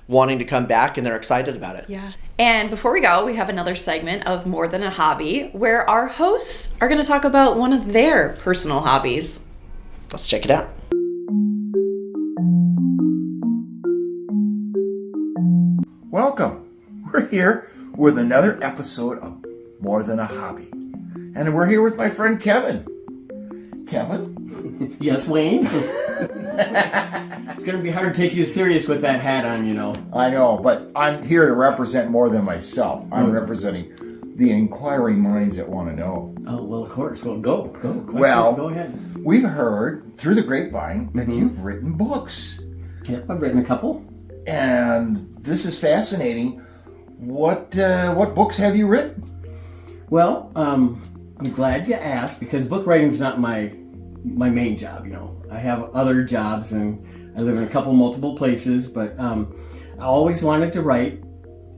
wanting to come back, and they're excited about it. Yeah. And before we go, we have another segment of More Than a Hobby where our hosts are going to talk about one of their personal hobbies. Let's check it out. Welcome. We're here with another episode of More Than a Hobby. And we're here with my friend Kevin. Kevin? Yes, Wayne? It's going to be hard to take you serious with that hat on, you know. I know, but I'm here to represent more than myself. I'm representing the inquiring minds that want to know. Oh, well, of course. Well, go. Well, go ahead. We've heard through the grapevine that you've written books. Yeah, I've written a couple. And this is fascinating. What books have you written? Well, I'm glad you asked because book writing is not my main job, you know. I have other jobs and I live in a couple multiple places, but I always wanted to write,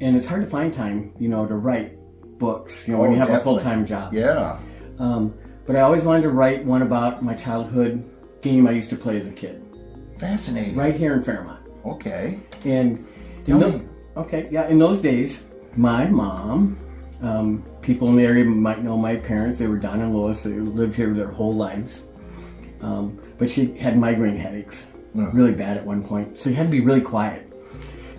and it's hard to find time, you know, to write books, you know, when you have definitely. a full-time job. Yeah. But I always wanted to write one about my childhood game I used to play as a kid. Fascinating. Right here in Fairmont. Okay. And Tell me. in those days, my mom, people in the area might know my parents. They were Don and Lois. They lived here their whole lives. But she had migraine headaches, really bad at one point. So you had to be really quiet.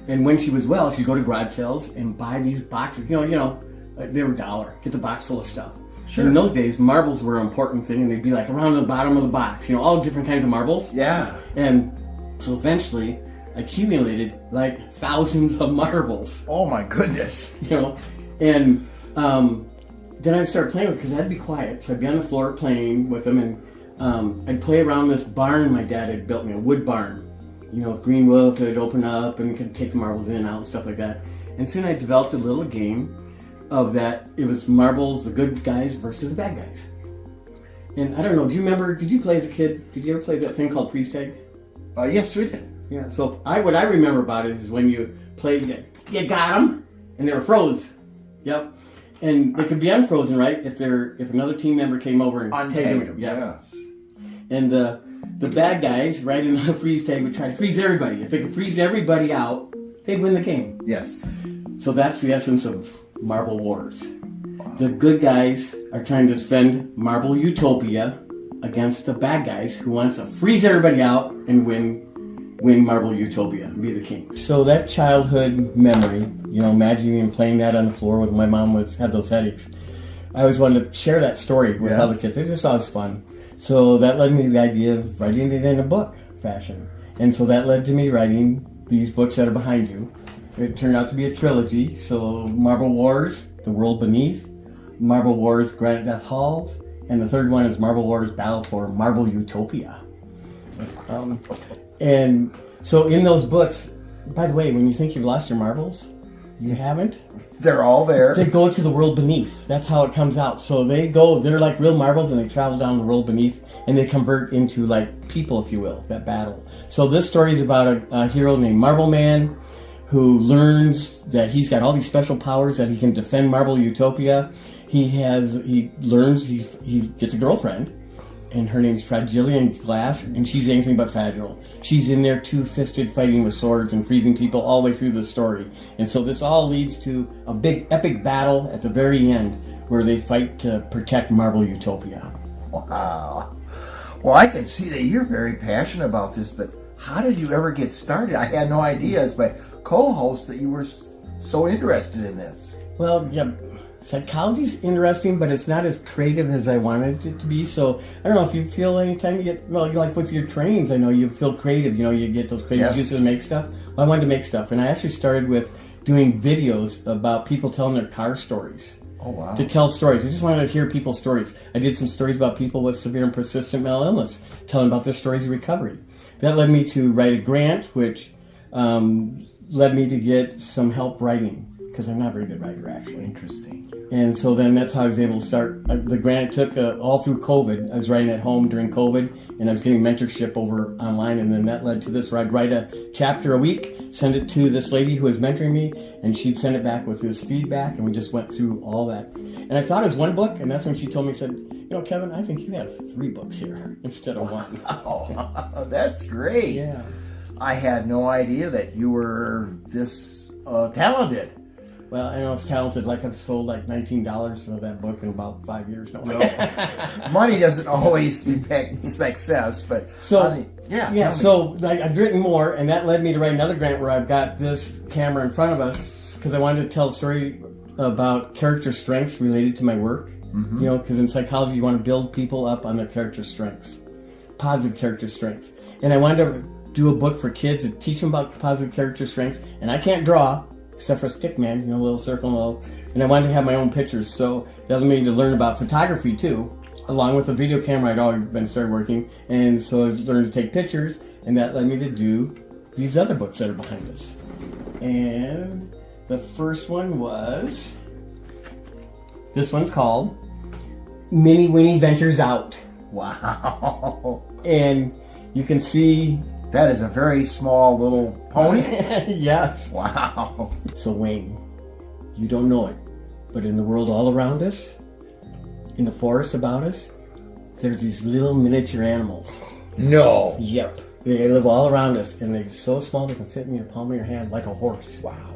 And when she was well, she'd go to garage sales and buy these boxes. You know, they were $1. Get the box full of stuff. Sure. And in those days, marbles were an important thing, and they'd be like around the bottom of the box. You know, all different kinds of marbles. Yeah. And so eventually, I accumulated like thousands of marbles. Oh my goodness. You know, and then I'd start playing with, because I had to be quiet. So I'd be on the floor playing with them, and I'd play around this barn my dad had built me, a wood barn. You know, with green roof, it'd open up and could take the marbles in and out and stuff like that. And soon I developed a little game of that. It was marbles, the good guys versus the bad guys. And I don't know, did you play as a kid? Did you ever play that thing called freeze tag? Yes, we did. Yeah, so what I remember about it is when you played, you got them, and they were froze. Yep. And they could be unfrozen, right? If another team member came over and tagged them. Yeah. Yes. And the bad guys, right, in the freeze tag would try to freeze everybody. If they could freeze everybody out, they'd win the game. Yes. So that's the essence of Marble Wars. The good guys are trying to defend Marble Utopia against the bad guys who wants to freeze everybody out and win Marble Utopia and be the king. So that childhood memory, you know, imagining playing that on the floor when my mom had those headaches, I always wanted to share that story with other kids. It just sounds fun. So that led me to the idea of writing it in a book fashion. And so that led to me writing these books that are behind you. It turned out to be a trilogy. So Marble Wars, The World Beneath, Marble Wars, Granite Death Halls, and the third one is Marble Wars, Battle for Marble Utopia. And so in those books, by the way, when you think you've lost your marbles, you haven't. They're all there. They go to the world beneath. That's how it comes out. So they're like real marbles, and they travel down the world beneath, and they convert into like people, if you will, that battle. So this story is about a hero named Marble Man who learns that he's got all these special powers, that he can defend Marble Utopia. He gets a girlfriend, and her name's Fragilian Glass, and she's anything but fragile. She's in there two-fisted fighting with swords and freezing people all the way through the story. And so this all leads to a big epic battle at the very end where they fight to protect Marble Utopia. Wow. Well, I can see that you're very passionate about this, but how did you ever get started? I had no idea as my co-host that you were so interested in this. Well, yeah, psychology's interesting, but it's not as creative as I wanted it to be. So I don't know if you feel anytime you get, well, like with your trainings, I know you feel creative, you know, you get those creative juices to make stuff. Well, I wanted to make stuff, and I actually started with doing videos about people telling their car stories. Oh, wow. To tell stories. I just wanted to hear people's stories. I did some stories about people with severe and persistent mental illness, telling about their stories of recovery. That led me to write a grant, which led me to get some help writing, because I'm not a very good writer, actually. Interesting. And so then that's how I was able to start. The grant took all through COVID. I was writing at home during COVID, and I was getting mentorship over online, and then that led to this, where I'd write a chapter a week, send it to this lady who was mentoring me, and she'd send it back with this feedback, and we just went through all that. And I thought it was one book, and that's when she told me, said, you know, Kevin, I think you have 3 books here instead of 1. Oh, that's great. Yeah. I had no idea that you were this talented. Well, I know it's talented. Like I've sold like $19 of that book in about 5 years now. Money doesn't always depict success, but So yeah. yeah. Tell me. So I've written more, and that led me to write another grant where I've got this camera in front of us because I wanted to tell a story about character strengths related to my work. Mm-hmm. You know, because in psychology you want to build people up on their character strengths, positive character strengths, and I wanted to do a book for kids and teach them about positive character strengths. And I can't draw except for a stick man, you know, a little circle, and I wanted to have my own pictures, so that allowed me to learn about photography too, along with the video camera. I'd already been started working, and so I learned to take pictures, and that led me to do these other books that are behind us. And the first one was, this one's called Mini Winnie Ventures Out. Wow. And you can see... That is a very small little pony. Yes. Wow. So Wayne, you don't know it, but in the world all around us, in the forest about us, there's these little miniature animals. No. Yep. They live all around us, and they're so small they can fit in your palm of your hand like a horse. Wow.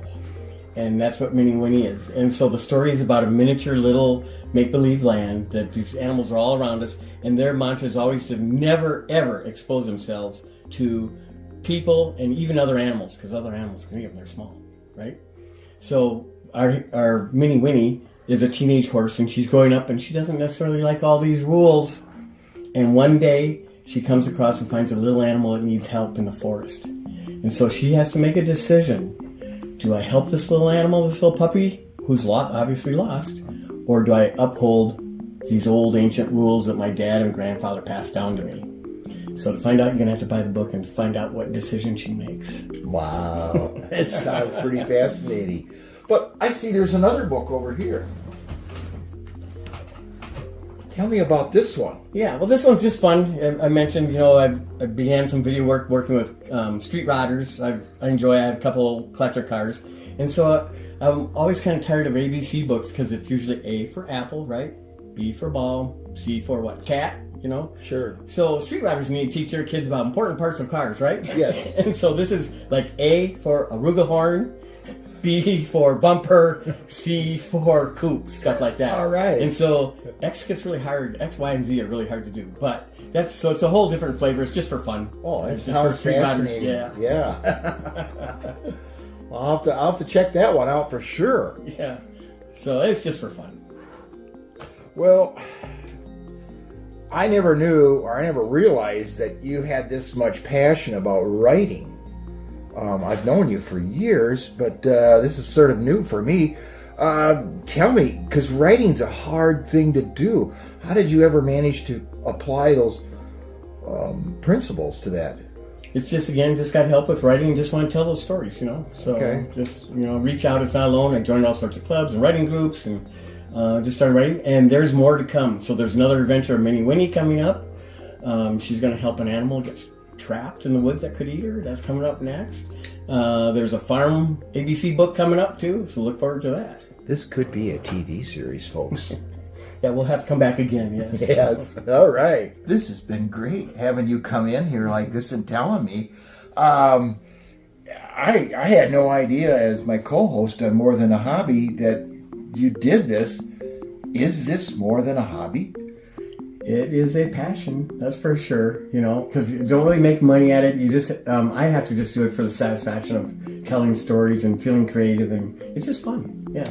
And that's what Mini Winnie is. And so the story is about a miniature little make-believe land that these animals are all around us, and their mantra is always to never, ever expose themselves to people and even other animals, because other animals can eat them, they're small, right? So our Mini Winnie is a teenage horse, and she's growing up, and she doesn't necessarily like all these rules. And one day, she comes across and finds a little animal that needs help in the forest. And so she has to make a decision. Do I help this little animal, this little puppy, who's obviously lost, or do I uphold these old ancient rules that my dad and grandfather passed down to me? So to find out, you're going to have to buy the book and find out what decision she makes. Wow. It sounds pretty fascinating. But I see there's another book over here. Tell me about this one. Yeah, well, this one's just fun. I mentioned, you know, I began some video work working with street riders. I have a couple collector cars. And so I'm always kind of tired of ABC books because it's usually A for apple, right? B for ball, C for what? Cat, you know? Sure. So street riders need to teach their kids about important parts of cars, right? Yes. And so this is like A for Aruga horn, B for bumper, C for coupe, stuff like that. All right. And so X gets really hard. X, Y, and Z are really hard to do. But it's a whole different flavor. It's just for fun. Oh, that It's just for sounds street riders. fascinating. Yeah. Yeah. Well, I'll have to check that one out for sure. Yeah. So it's just for fun. Well, I never knew, or I never realized that you had this much passion about writing. I've known you for years, but this is sort of new for me. Tell me, because writing's a hard thing to do. How did you ever manage to apply those principles to that? It's just got help with writing and just want to tell those stories, you know. So Okay. just, reach out. It's not alone. I joined all sorts of clubs and writing groups and just started writing. And there's more to come. So there's another adventure of Mini Winnie coming up. She's going to help an animal get trapped in the woods that could eat her. That's coming up next. There's a farm ABC book coming up too. So look forward to that. This could be a TV series, folks. Yeah, we'll have to come back again, yes. Yes. All right. This has been great having you come in here like this and telling me. I had no idea, as my co-host on More Than a Hobby, that you did this. Is this more than a hobby? It is a passion, that's for sure, because you don't really make money at it. You just, I have to just do it for the satisfaction of telling stories and feeling creative, and it's just fun, yeah.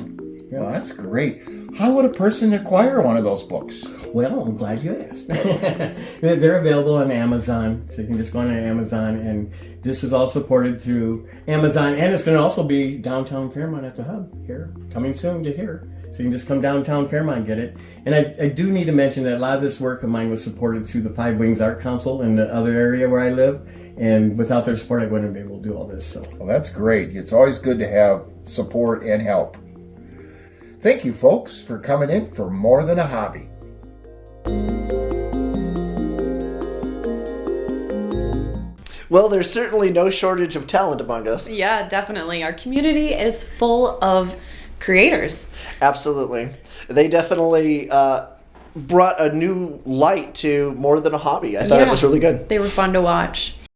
Well, that's great. How would a person acquire one of those books? Well, I'm glad you asked. They're available on Amazon, so you can just go on Amazon, and this is all supported through Amazon, and it's going to also be downtown Fairmont at the Hub here, coming soon to here. So you can just come downtown Fairmont and get it. And I do need to mention that a lot of this work of mine was supported through the Five Wings Art Council in the other area where I live, and without their support, I wouldn't be able to do all this. So. Well, that's great. It's always good to have support and help. Thank you, folks, for coming in for More Than a Hobby. Well, there's certainly no shortage of talent among us. Yeah, definitely. Our community is full of creators. Absolutely. They definitely brought a new light to More Than a Hobby. I thought it was really good. They were fun to watch.